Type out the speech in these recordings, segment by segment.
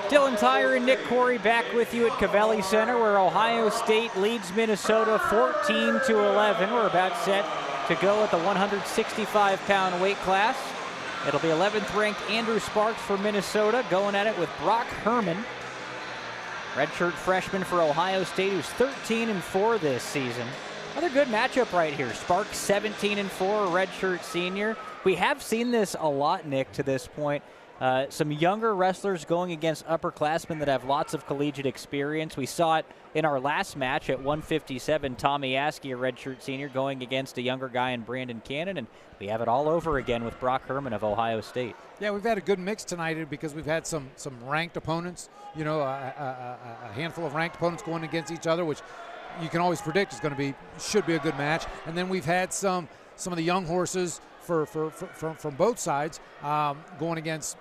Dylan Tyre and Nick Corey back with you at Cavelli Center, where Ohio State leads Minnesota 14-11. We're about set to go at the 165-pound weight class. It'll be 11th ranked Andrew Sparks for Minnesota going at it with Brock Herman, redshirt freshman for Ohio State, who's 13-4 this season. Another good matchup right here. Sparks 17-4, redshirt senior. We have seen this a lot, Nick, to this point. Some younger wrestlers going against upperclassmen that have lots of collegiate experience. We saw it in our last match at 157, Tommy Askey, a redshirt senior, going against a younger guy in Brandon Cannon, and we have it all over again with Brock Herman of Ohio State. Yeah, we've had a good mix tonight because we've had some ranked opponents, you know, a handful of ranked opponents going against each other, which you can always predict should be a good match. And then we've had some of the young horses from both sides going against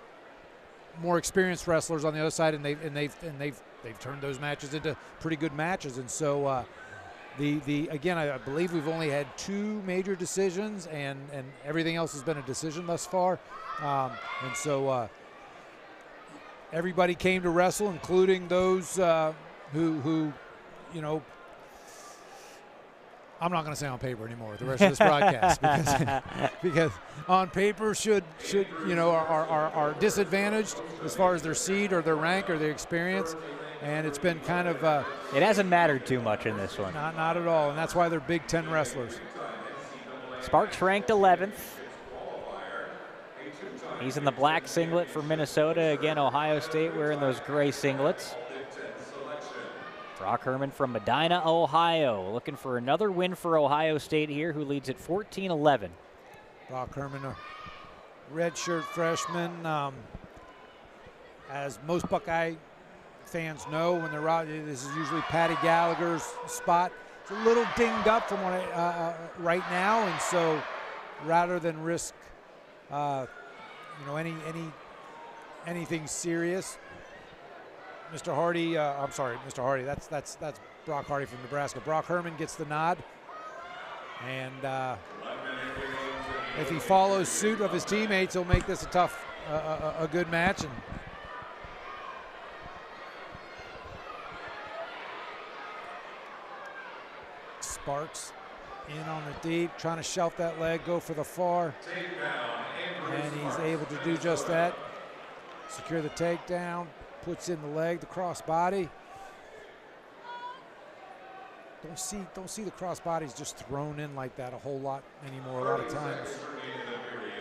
more experienced wrestlers on the other side, and they've turned those matches into pretty good matches. And so again, I believe we've only had 2 major decisions, and everything else has been a decision thus far. And so everybody came to wrestle, including those who you know, I'm not going to say on paper anymore the rest of this broadcast because on paper should you know are disadvantaged as far as their seed or their rank or their experience, and it's been kind of it hasn't mattered too much in this one. Not at all, and that's why they're Big Ten wrestlers. Sparks ranked 11th. He's in the black singlet for Minnesota. Again, Ohio State wearing those gray singlets. Brock Herman from Medina, Ohio, looking for another win for Ohio State here, who leads at 14-11. Brock Herman, a redshirt freshman. As most Buckeye fans know, when they're out, this is usually Patty Gallagher's spot. It's a little dinged up from what right now, and so rather than risk, you know, anything serious, Mr. Hardy, I'm sorry, Mr. Hardy, that's Brock Hardy from Nebraska. Brock Herman gets the nod, and if he follows suit of his teammates, he'll make this a tough, a good match. And Sparks in on the deep, trying to shelf that leg, go for the far, and he's able to do just that. Secure the takedown. Puts in the leg, the cross body. Don't see the cross bodies just thrown in like that a whole lot anymore. A lot of times,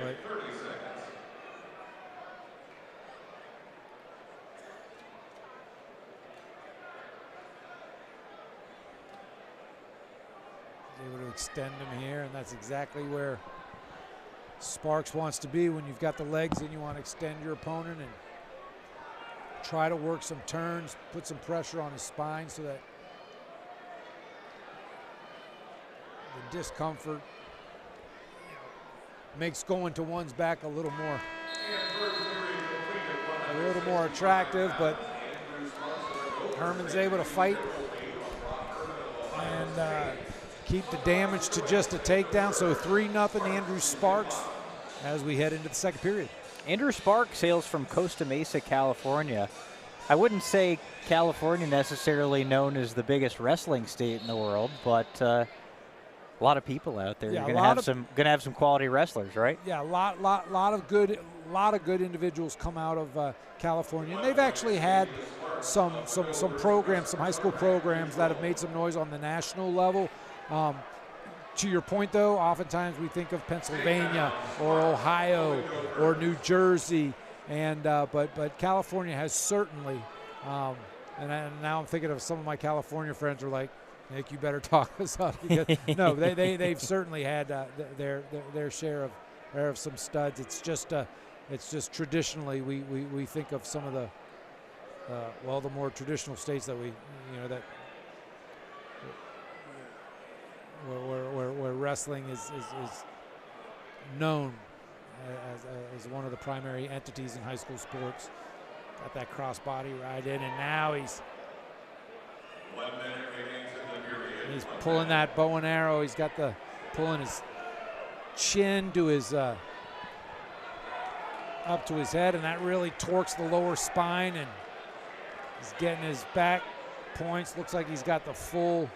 but able to extend him here, and that's exactly where Sparks wants to be. When you've got the legs and you want to extend your opponent and try to work some turns, put some pressure on his spine so that the discomfort, you know, makes going to one's back a little more attractive. But Herman's able to fight and keep the damage to just a takedown. So 3-0 Andrew Sparks as we head into the second period. Andrew Sparks hails from Costa Mesa, California. I wouldn't say California necessarily known as the biggest wrestling state in the world, but a lot of people out there. Yeah, You're gonna have some quality wrestlers, right? Yeah, a lot of good individuals come out of California. And they've actually had some programs, some high school programs that have made some noise on the national level. To your point, though, oftentimes we think of Pennsylvania or Ohio or New Jersey, and but California has certainly, and now I'm thinking of some of my California friends are like, Nick, you better talk us up. Because, no, they've certainly had their share of some studs. It's just traditionally we think of some of the the more traditional states that that. Where wrestling is known as one of the primary entities in high school sports. Got that crossbody right in, and now he's pulling that bow and arrow. He's got pulling his chin to his up to his head, and that really torques the lower spine, and He's getting his back points. Looks like he's got the full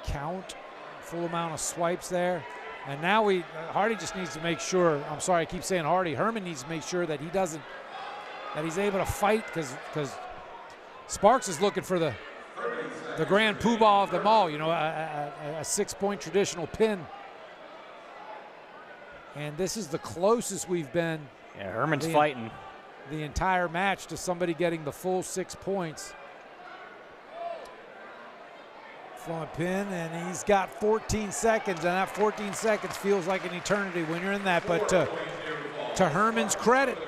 count, full amount of swipes there. And now Hardy just needs to make sure, I'm sorry, I keep saying Hardy, Herman needs to make sure that he's able to fight, because Sparks is looking for the grand poobah of them all, you know, a 6-point traditional pin. And this is the closest we've been. Yeah, Herman's fighting the entire match to somebody getting the full 6 points. From a pin, and he's got 14 seconds, and that 14 seconds feels like an eternity when you're in that. But to Herman's credit,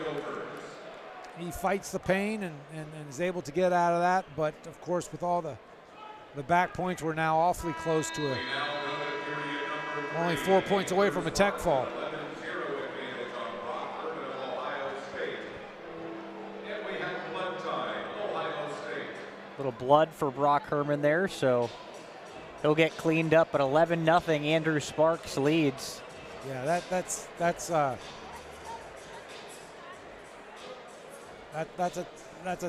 he fights the pain and is able to get out of that. But of course, with all the back points, we're now awfully close to only 4 points away from a tech fall. Little blood for Brock Herman there, so he'll get cleaned up, but 11-0 Andrew Sparks leads. Yeah, that's a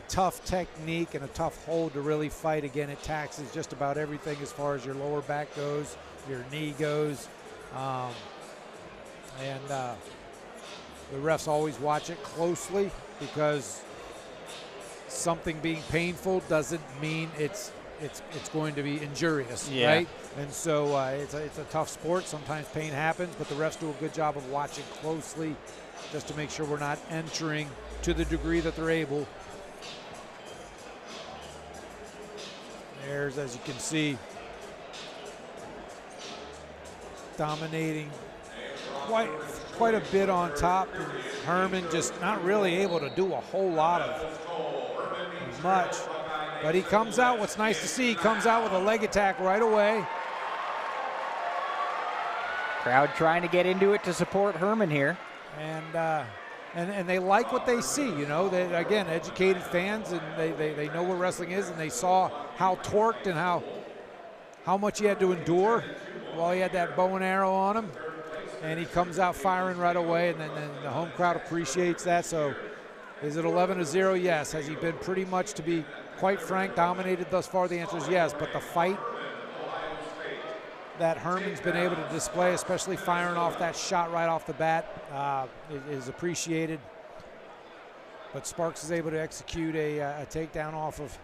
tough technique and a tough hold to really fight. Again, it taxes just about everything as far as your lower back goes, your knee goes, and the refs always watch it closely, because something being painful doesn't mean it's going to be injurious, right? And so it's a tough sport. Sometimes pain happens, but the refs do a good job of watching closely just to make sure we're not entering to the degree that they're able. There's, as you can see, dominating quite a bit on top. And Herman just not really able to do a whole lot of much. But he comes out, what's nice to see, he comes out with a leg attack right away. Crowd trying to get into it to support Herman here. And they like what they see, you know. They, again, educated fans, and they know what wrestling is, and they saw how torqued and how much he had to endure while he had that bow and arrow on him. And he comes out firing right away, and then the home crowd appreciates that. So is it 11-0? Yes. Has he been pretty much, to be quite frank, dominated thus far? The answer is yes. But the fight that Herman's been able to display, especially firing off that shot right off the bat, is appreciated. But Sparks is able to execute a takedown off of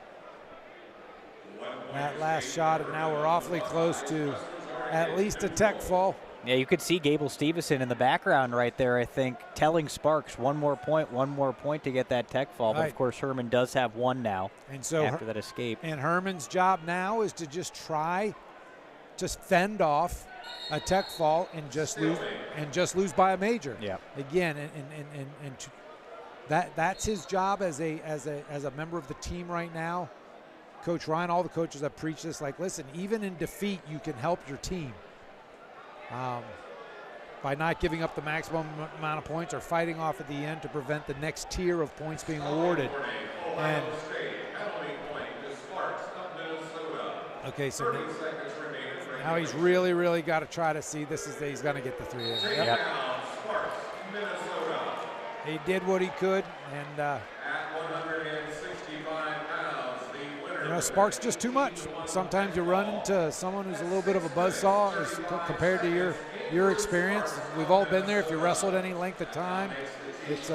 that last shot, and now we're awfully close to at least a tech fall. Yeah, you could see Gable Stevenson in the background right there, I think, telling Sparks one more point to get that tech fall. Right. But of course, Herman does have one now, and so after that escape. And Herman's job now is to just try to fend off a tech fall and just lose by a major. Yeah. Again, and that's his job as a member of the team right now. Coach Ryan, all the coaches have preached this, like, listen, even in defeat, you can help your team. By not giving up the maximum amount of points or fighting off at the end to prevent the next tier of points being awarded. And okay, so now he's really got to try to see this is that he's going to get the 3 in. Yep. He did what he could, and you know, Sparks just too much. Sometimes you run into someone who's a little bit of a buzzsaw compared to your experience. We've all been there. If you wrestled any length of time, it's